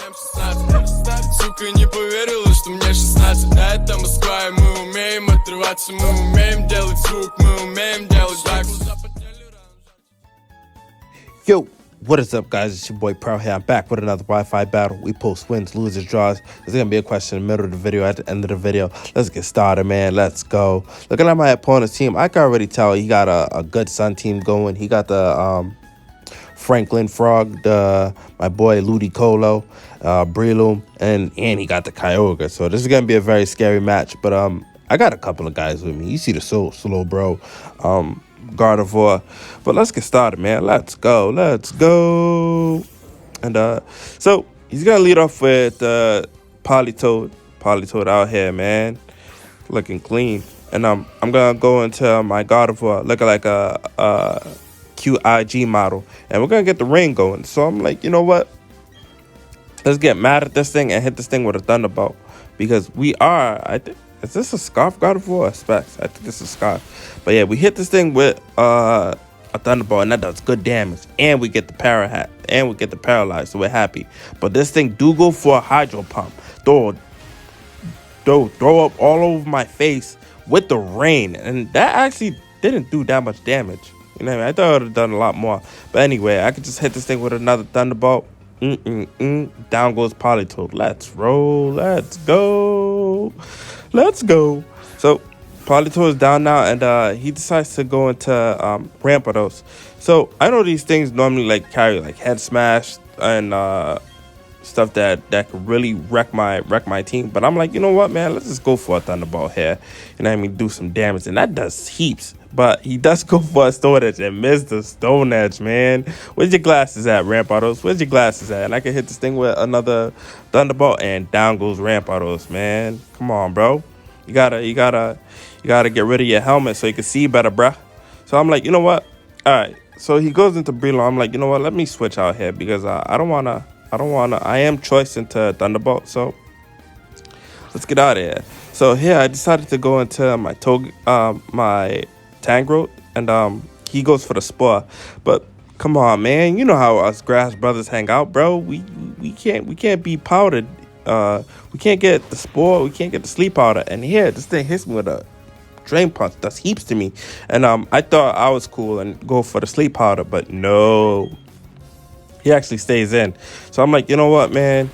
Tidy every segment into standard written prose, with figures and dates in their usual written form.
Сука, не поверила, что мне 16. А это Москва, и мы умеем отрываться. Мы умеем делать звук, мы умеем делать так. Yo, what is up, guys? It's your boy Prwell'Z here. I'm back with another Wi-Fi battle. We post wins, losers, draws. There's gonna be a question in the middle of the video, at the end of the video. Let's get started, man. Let's go. Looking at my opponent's team, I can already tell he got a good Sun team going. He got the Franklin Frog, my boy Ludicolo, Prwell'Z, and he got the Kyogre. So this is gonna be a very scary match. But I got a couple of guys with me. You see the slow bro, Gardevoir. But let's get started, man. Let's go. And so he's gonna lead off with Politoed out here, man, looking clean. And I'm gonna go into my Gardevoir looking like a QIG model, and we're gonna get the rain going. So I'm like, you know what? Let's get mad at this thing and hit this thing with a Thunderbolt, because we are, I think, is this a Scarf Gardevoir or Specs? I think this is Scarf. But yeah, we hit this thing with a Thunderbolt, and that does good damage. And we get the Para Hat, and we get the Paralyzed, so we're happy. But this thing do go for a Hydro Pump. Throw up all over my face with the rain, and that actually didn't do that much damage. You know what I mean? I thought I would have done a lot more. But anyway, I could just hit this thing with another Thunderbolt. Down goes Politoed. Let's roll. Let's go. So Politoed is down now, and he decides to go into Prwell'Z. So I know these things normally like carry like head smash and stuff that could really wreck my team. But I'm like, you know what, man? Let's just go for a Thunderbolt here. You know what I mean? Do some damage, and that does heaps. But he does go for a Stone Edge and miss the Stone Edge, man. Where's your glasses at, Prwell'Z? Where's your glasses at? And I can hit this thing with another Thunderbolt, and down goes Prwell'Z, man. Come on, bro. You gotta get rid of your helmet so you can see better, bruh. So I'm like, you know what? All right. So he goes into Prwell'Z. I'm like, you know what? Let me switch out here, because I am choice into Thunderbolt. So let's get out of here. So here I decided to go into my Tangrowth, and he goes for the Spore. But come on, man, you know how us Grass brothers hang out, bro. We can't be powdered. We can't get the Spore, we can't get the Sleep Powder. And here this thing hits me with a Drain Punch. Does heaps to me. And I thought I was cool and go for the Sleep Powder, but no, he actually stays in. So I'm like, you know what, man?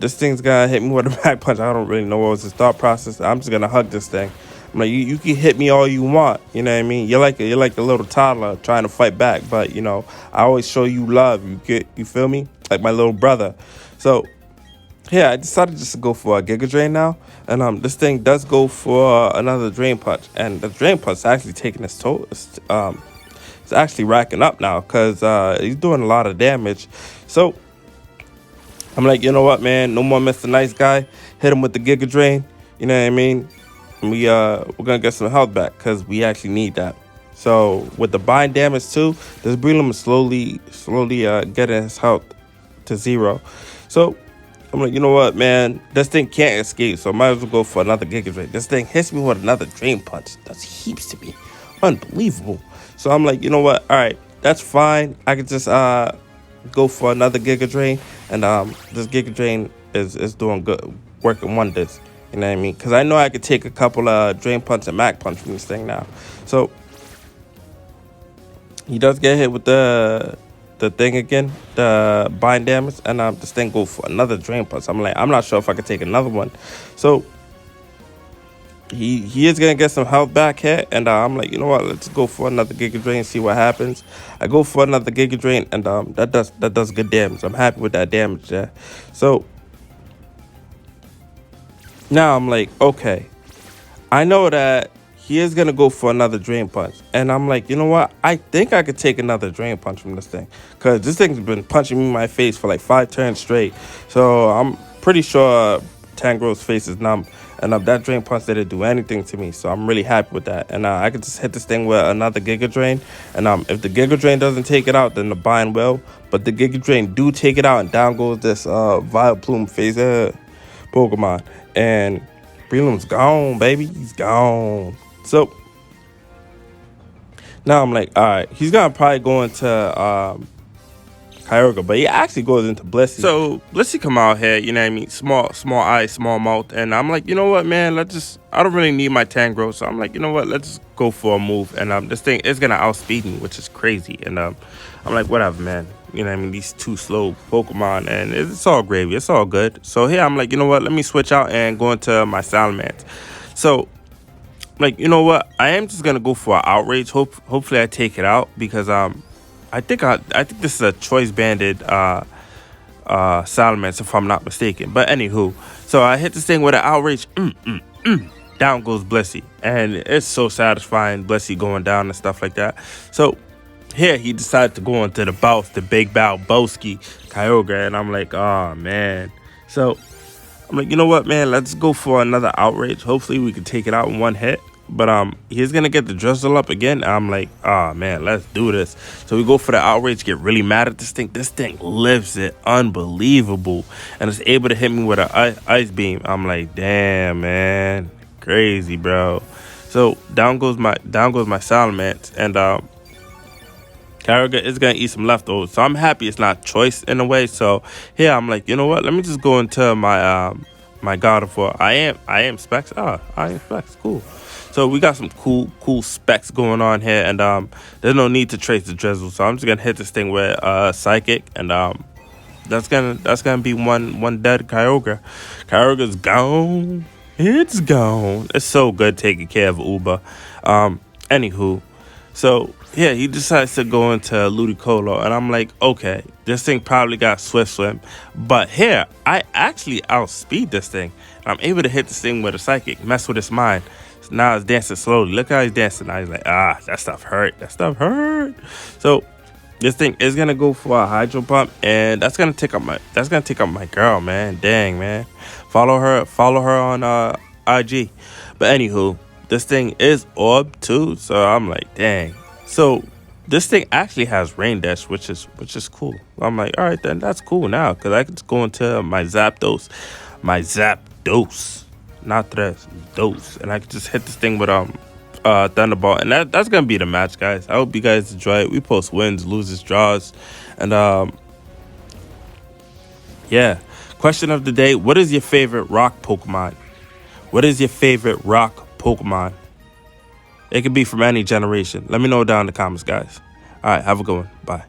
This thing's gonna hit me with a back punch. I don't really know what was his thought process. I'm just gonna hug this thing. I'm like, you can hit me all you want, you know what I mean? You're like a little toddler trying to fight back, but you know, I always show you love. You feel me? Like my little brother. So yeah, I decided just to go for a Giga Drain now, and this thing does go for another Drain Punch, and the Drain Punch is actually taking its toll. It's actually racking up now, because he's doing a lot of damage. So I'm like, you know what, man? No more Mr. Nice Guy. Hit him with the Giga Drain. You know what I mean? We're gonna get some health back, because we actually need that. So with the bind damage too, this Prwell'Z is slowly getting his health to 0. So I'm like, you know what, man? This thing can't escape, so I might as well go for another Giga Drain. This thing hits me with another Drain Punch. That's heaps to me. Unbelievable. So I'm like, you know what? All right, that's fine. I could just go for another Giga Drain, and this Giga Drain is doing good, working wonders. You know what I mean? Because I know I could take a couple of Drain Punch and Mac Punch from this thing now. So he does get hit with the thing again, the bind damage, and this thing go for another Drain Punch. I'm like, I'm not sure if I could take another one. So he is gonna get some health back here, and I'm like, you know what? Let's go for another Giga Drain, see what happens. I go for another Giga Drain, and that does good damage. I'm happy with that damage there. So now I'm like, okay, I know that he is going to go for another Drain Punch. And I'm like, you know what? I think I could take another Drain Punch from this thing, because this thing's been punching me in my face for like 5 turns straight. So I'm pretty sure Tangrowth's face is numb. And that Drain Punch didn't do anything to me. So I'm really happy with that. And I could just hit this thing with another Giga Drain. And if the Giga Drain doesn't take it out, then the bind will. But the Giga Drain do take it out, and down goes this Vileplume phase Pokemon. And Prwell'Z gone, baby. He's gone. So now I'm like, all right, he's gonna probably go into Kyogre, but he actually goes into Blissey. So Blissey come out here, you know what I mean? Small eyes, small mouth, and I'm like, you know what, man? I don't really need my Tangrowth, so I'm like, you know what? Let's just go for a move, and this thing is gonna outspeed me, which is crazy, and I'm like, whatever, man. You know what I mean? These two slow Pokemon, and it's all gravy. It's all good. So here, I'm like, you know what? Let me switch out and go into my Salamence. So, like, you know what? I am just gonna go for an Outrage. Hopefully, I take it out because I think this is a choice banded Salamence, if I'm not mistaken. But anywho, so I hit this thing with an Outrage. Down goes Blissey, and it's so satisfying. Blissey going down and stuff like that. So here he decided to go into the boss, the big Bowski Kyogre, and I'm like, oh man. So I'm like, you know what, man? Let's go for another Outrage. Hopefully we can take it out in one hit. But he's gonna get the Drizzle up again. I'm like, oh man, let's do this. So we go for the Outrage, get really mad at this thing. This thing lives it, unbelievable, and it's able to hit me with an Ice Beam. I'm like, damn, man, crazy, bro. So down goes my Salamence, and Kyogre is gonna eat some leftovers. So I'm happy it's not choice in a way. So here I'm like, you know what? Let me just go into my my God of War. I am Specs. I am Specs. Cool. So we got some cool specs going on here, and there's no need to trace the Drizzle. So I'm just gonna hit this thing with Psychic, and that's gonna be one dead Kyogre. Kyogre's gone. It's gone. It's so good taking care of Uber. Anywho, so yeah, he decides to go into Ludicolo, and I'm like, okay, this thing probably got Swift Swim, but here I actually outspeed this thing. I'm able to hit this thing with a Psychic, mess with its mind. Now it's dancing slowly. Look how he's dancing. Now he's like, that stuff hurt. That stuff hurt. So this thing is gonna go for a Hydro Pump, and that's gonna take up my girl, man. Dang, man. Follow her on IG. But anywho, this thing is Orb too. So I'm like, dang. So this thing actually has Rain Dash, which is cool. I'm like, all right, then that's cool now, because I can just go into my Zapdos. Not tres, dos, and I can just hit this thing with Thunderbolt, and that's gonna be the match, guys. I hope you guys enjoy it. We post wins, loses, draws, and yeah. Question of the day: what is your favorite rock Pokemon? What is your favorite rock Pokemon? It could be from any generation. Let me know down in the comments, guys. All right, have a good one. Bye.